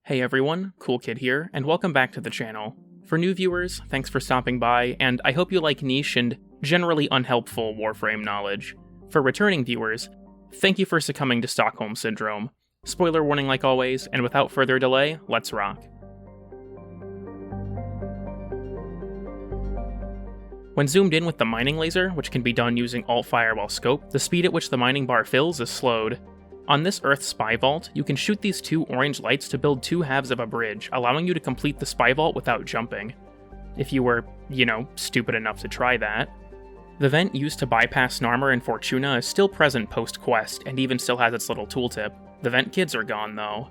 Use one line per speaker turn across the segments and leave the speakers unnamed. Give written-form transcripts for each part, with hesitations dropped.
Hey everyone, Cool Kid here, and welcome back to the channel. For new viewers, thanks for stopping by, and I hope you like niche and generally unhelpful Warframe knowledge. For returning viewers, thank you for succumbing to Stockholm Syndrome. Spoiler warning like always, and without further delay, let's rock. When zoomed in with the mining laser, which can be done using Alt-Fire while scoped, the speed at which the mining bar fills is slowed. On this Earth Spy Vault, you can shoot these two orange lights to build two halves of a bridge, allowing you to complete the Spy Vault without jumping. If you were, stupid enough to try that. The vent used to bypass Narmer and Fortuna is still present post-quest, and even still has its little tooltip. The vent kids are gone, though.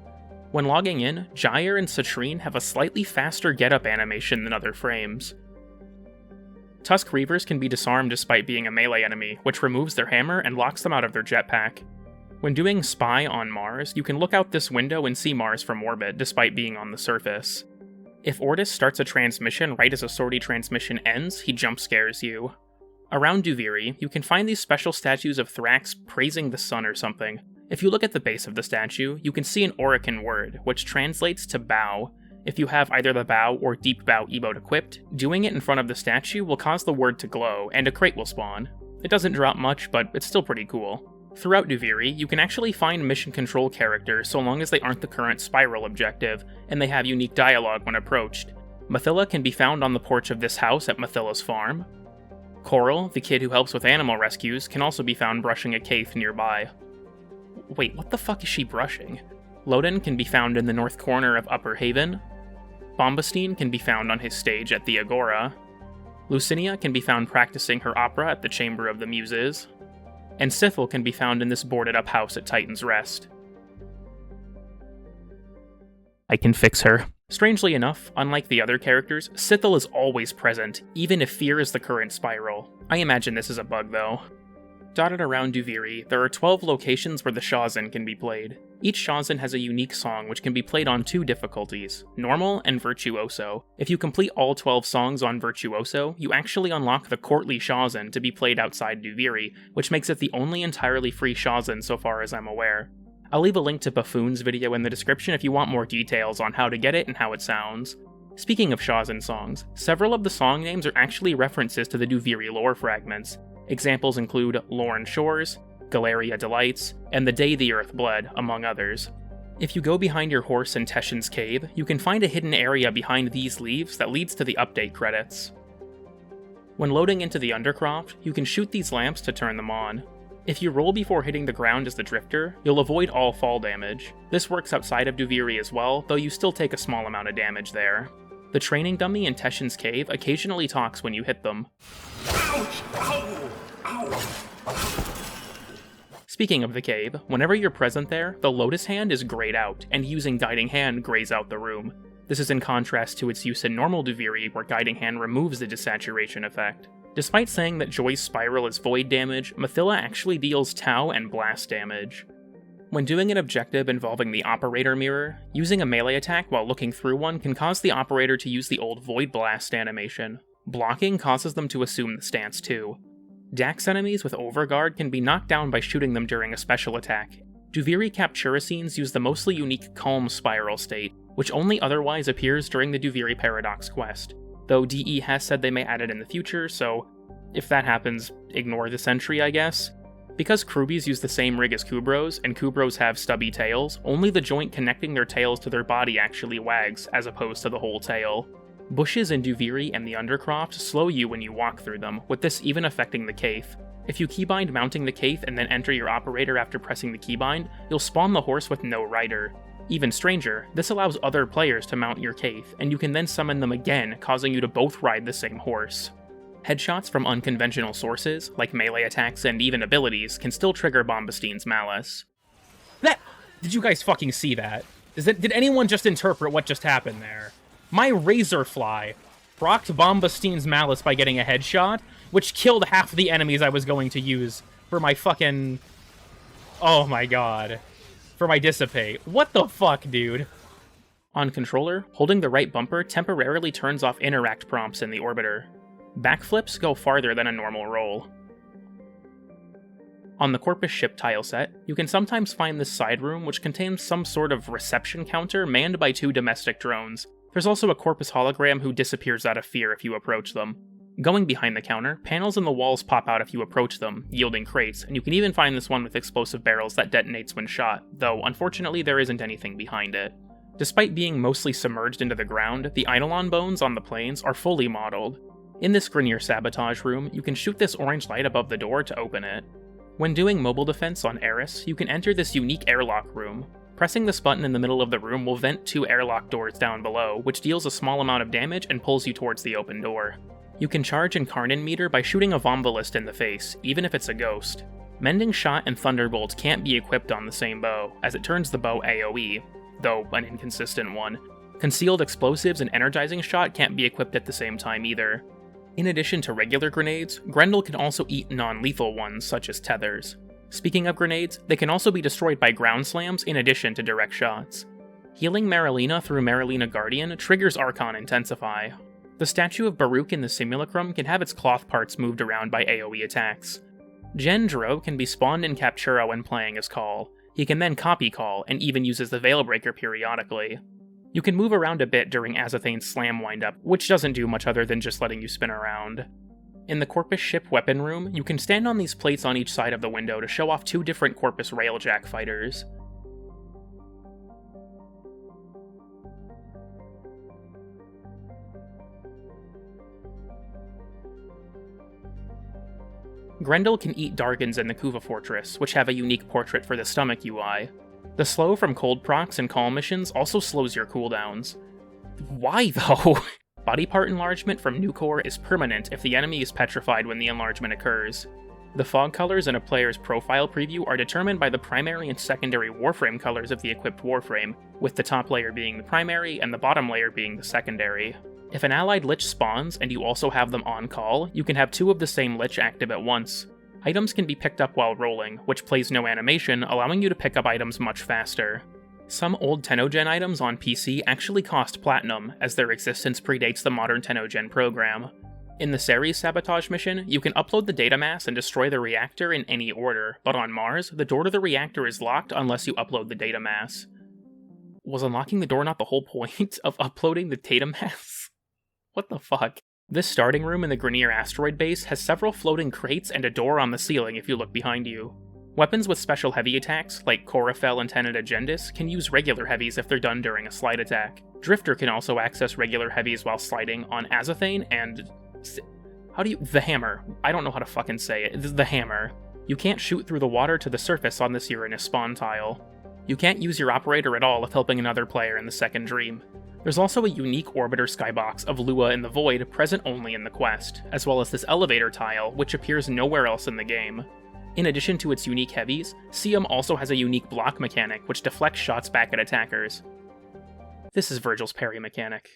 When logging in, Jair and Citrine have a slightly faster get-up animation than other frames. Tusk Reavers can be disarmed despite being a melee enemy, which removes their hammer and locks them out of their jetpack. When doing Spy on Mars, you can look out this window and see Mars from orbit, despite being on the surface. If Ortis starts a transmission right as a sortie transmission ends, he jump scares you. Around Duviri, you can find these special statues of Thrax praising the sun or something. If you look at the base of the statue, you can see an Orokin word, which translates to bow. If you have either the bow or deep bow emote equipped, doing it in front of the statue will cause the word to glow, and a crate will spawn. It doesn't drop much, but it's still pretty cool. Throughout Duviri, you can actually find mission control characters so long as they aren't the current spiral objective, and they have unique dialogue when approached. Mathila can be found on the porch of this house at Mathila's farm. Coral, the kid who helps with animal rescues, can also be found brushing a cave nearby. Wait, what the fuck is she brushing? Loden can be found in the north corner of Upper Haven. Bombastine can be found on his stage at the Agora. Lucinia can be found practicing her opera at the Chamber of the Muses. And Sithel can be found in this boarded-up house at Titan's Rest. I can fix her. Strangely enough, unlike the other characters, Sithel is always present, even if Fear is the current spiral. I imagine this is a bug, though. Dotted around Duviri, there are 12 locations where the Shazin can be played. Each Shazin has a unique song which can be played on two difficulties, Normal and Virtuoso. If you complete all 12 songs on Virtuoso, you actually unlock the Courtly Shazin to be played outside Duviri, which makes it the only entirely free Shazin so far as I'm aware. I'll leave a link to Buffoon's video in the description if you want more details on how to get it and how it sounds. Speaking of Shazin songs, several of the song names are actually references to the Duviri lore fragments. Examples include Lorne Shores, Galeria Delights, and The Day the Earth Bled, among others. If you go behind your horse in Teshin's Cave, you can find a hidden area behind these leaves that leads to the update credits. When loading into the Undercroft, you can shoot these lamps to turn them on. If you roll before hitting the ground as the Drifter, you'll avoid all fall damage. This works outside of Duviri as well, though you still take a small amount of damage there. The training dummy in Teshin's Cave occasionally talks when you hit them. Ouch! Ow! Ow! Speaking of the cave, whenever you're present there, the Lotus Hand is grayed out, and using Guiding Hand grays out the room. This is in contrast to its use in normal Duviri, where Guiding Hand removes the desaturation effect. Despite saying that Joy's Spiral is void damage, Mathila actually deals Tau and blast damage. When doing an objective involving the Operator Mirror, using a melee attack while looking through one can cause the operator to use the old Void Blast animation. Blocking causes them to assume the stance too. Dax enemies with Overguard can be knocked down by shooting them during a special attack. Duviri Capturicines use the mostly unique Calm Spiral state, which only otherwise appears during the Duviri Paradox quest, though DE has said they may add it in the future, so if that happens, ignore this entry, I guess. Because Krubies use the same rig as Kubros, and Kubros have stubby tails, only the joint connecting their tails to their body actually wags, as opposed to the whole tail. Bushes in Duviri and the Undercroft slow you when you walk through them, with this even affecting the Caith. If you keybind mounting the Caith and then enter your operator after pressing the keybind, you'll spawn the horse with no rider. Even stranger, this allows other players to mount your Caith, and you can then summon them again, causing you to both ride the same horse. Headshots from unconventional sources, like melee attacks and even abilities, can still trigger Bombastine's Malice. Did you guys fucking see that? Did anyone just interpret what just happened there? My Razorfly procced Bombastine's Malice by getting a headshot, which killed half the enemies I was going to use for my fucking... Oh my god. For my Dissipate. What the fuck, dude? On controller, holding the right bumper temporarily turns off interact prompts in the orbiter. Backflips go farther than a normal roll. On the Corpus ship tileset, you can sometimes find this side room which contains some sort of reception counter manned by 2 domestic drones. There's also a Corpus hologram who disappears out of fear if you approach them. Going behind the counter, panels in the walls pop out if you approach them, yielding crates, and you can even find this one with explosive barrels that detonates when shot, though unfortunately there isn't anything behind it. Despite being mostly submerged into the ground, the Eidolon bones on the planes are fully modeled. In this Grineer sabotage room, you can shoot this orange light above the door to open it. When doing mobile defense on Eris, you can enter this unique airlock room. Pressing this button in the middle of the room will vent 2 airlock doors down below, which deals a small amount of damage and pulls you towards the open door. You can charge Incarnon Meter by shooting a Vomvalist in the face, even if it's a ghost. Mending Shot and Thunderbolt can't be equipped on the same bow, as it turns the bow AoE, though an inconsistent one. Concealed Explosives and Energizing Shot can't be equipped at the same time either. In addition to regular grenades, Grendel can also eat non-lethal ones, such as tethers. Speaking of grenades, they can also be destroyed by ground slams in addition to direct shots. Healing Marilena through Marilena Guardian triggers Archon Intensify. The statue of Baruch in the Simulacrum can have its cloth parts moved around by AoE attacks. Gendro can be spawned in Captura when playing as Call. He can then copy Call, and even uses the Veilbreaker periodically. You can move around a bit during Azathane's slam windup, which doesn't do much other than just letting you spin around. In the Corpus ship weapon room, you can stand on these plates on each side of the window to show off 2 different Corpus Railjack fighters. Grendel can eat Dargans in the Kuva Fortress, which have a unique portrait for the stomach UI. The slow from cold procs and call missions also slows your cooldowns. Why though? Body part enlargement from Nucor is permanent if the enemy is petrified when the enlargement occurs. The fog colors in a player's profile preview are determined by the primary and secondary Warframe colors of the equipped Warframe, with the top layer being the primary and the bottom layer being the secondary. If an allied Lich spawns and you also have them on call, you can have 2 of the same Lich active at once. Items can be picked up while rolling, which plays no animation, allowing you to pick up items much faster. Some old Tennogen items on PC actually cost Platinum, as their existence predates the modern Tennogen program. In the Ceres sabotage mission, you can upload the datamass and destroy the reactor in any order, but on Mars, the door to the reactor is locked unless you upload the datamass. Was unlocking the door not the whole point of uploading the datamass? What the fuck? This starting room in the Grineer asteroid base has several floating crates and a door on the ceiling if you look behind you. Weapons with special heavy attacks, like Chorophel and Tenet Agendis, can use regular heavies if they're done during a slide attack. Drifter can also access regular heavies while sliding on Azathane and... the hammer. I don't know how to fucking say it. The hammer. You can't shoot through the water to the surface on this Uranus spawn tile. You can't use your operator at all if helping another player in the second dream. There's also a unique orbiter skybox of Lua in the Void present only in the quest, as well as this elevator tile, which appears nowhere else in the game. In addition to its unique heavies, Siam also has a unique block mechanic which deflects shots back at attackers. This is Virgil's parry mechanic.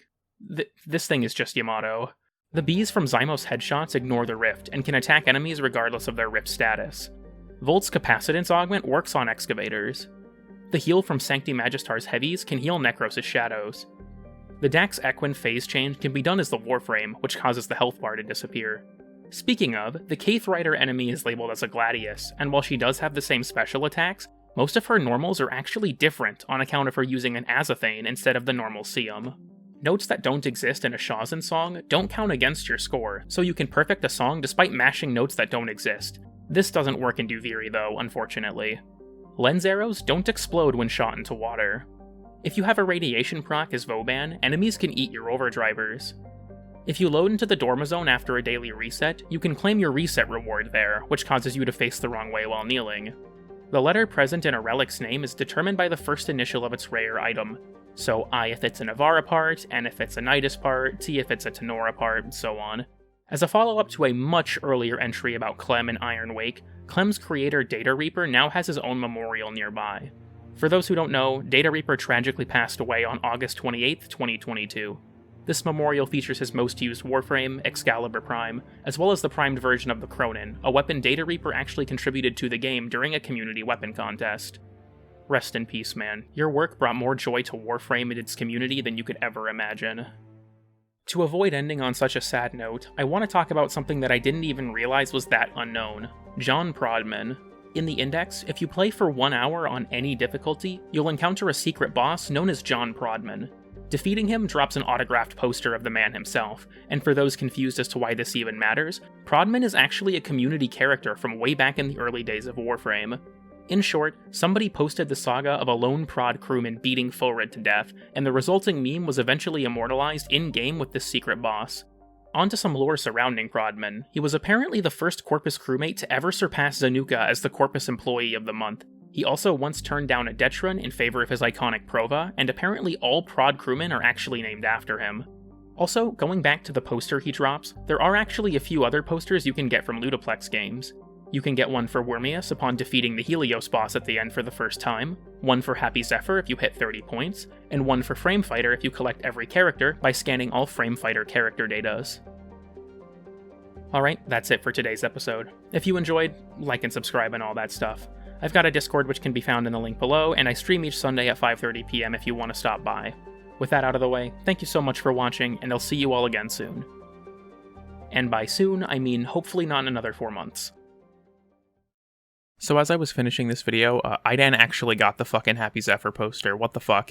This thing is just Yamato. The bees from Zymos headshots ignore the rift and can attack enemies regardless of their rift status. Volt's capacitance augment works on excavators. The heal from Sancti Magistar's heavies can heal Necros' shadows. The Dax Equine phase change can be done as the Warframe, which causes the health bar to disappear. Speaking of, the Kaith Rider enemy is labeled as a Gladius, and while she does have the same special attacks, most of her normals are actually different on account of her using an Azathane instead of the normal Siam. Notes that don't exist in a Shazin song don't count against your score, so you can perfect a song despite mashing notes that don't exist. This doesn't work in Duviri though, unfortunately. Lens arrows don't explode when shot into water. If you have a radiation proc as Vauban, enemies can eat your overdrivers. If you load into the Dorma Zone after a daily reset, you can claim your reset reward there, which causes you to face the wrong way while kneeling. The letter present in a relic's name is determined by the first initial of its rare item, so I if it's a Navara part, N if it's a Nidus part, T if it's a Tenora part, and so on. As a follow-up to a much earlier entry about Clem and Iron Wake, Clem's creator Data Reaper now has his own memorial nearby. For those who don't know, Data Reaper tragically passed away on August 28, 2022. This memorial features his most used Warframe, Excalibur Prime, as well as the primed version of the Cronin, a weapon Data Reaper actually contributed to the game during a community weapon contest. Rest in peace, man. Your work brought more joy to Warframe and its community than you could ever imagine. To avoid ending on such a sad note, I want to talk about something that I didn't even realize was that unknown. John Prodman. In the Index, if you play for 1 hour on any difficulty, you'll encounter a secret boss known as John Prodman. Defeating him drops an autographed poster of the man himself, and for those confused as to why this even matters, Prodman is actually a community character from way back in the early days of Warframe. In short, somebody posted the saga of a lone prod crewman beating Fullred to death, and the resulting meme was eventually immortalized in-game with this secret boss. On to some lore surrounding Prodman. He was apparently the first Corpus crewmate to ever surpass Zanuka as the Corpus Employee of the Month. He also once turned down a Detrun in favor of his iconic Prova, and apparently all prod crewmen are actually named after him. Also, going back to the poster he drops, there are actually a few other posters you can get from Ludoplex games. You can get one for Wormius upon defeating the Helios boss at the end for the first time, one for Happy Zephyr if you hit 30 points, and one for Frame Fighter if you collect every character by scanning all Frame Fighter character datas. Alright, that's it for today's episode. If you enjoyed, like and subscribe and all that stuff. I've got a Discord which can be found in the link below, and I stream each Sunday at 5:30 PM if you want to stop by. With that out of the way, thank you so much for watching, and I'll see you all again soon. And by soon, I mean hopefully not in another 4 months. So as I was finishing this video, Idan actually got the fucking Happy Zephyr poster. What the fuck?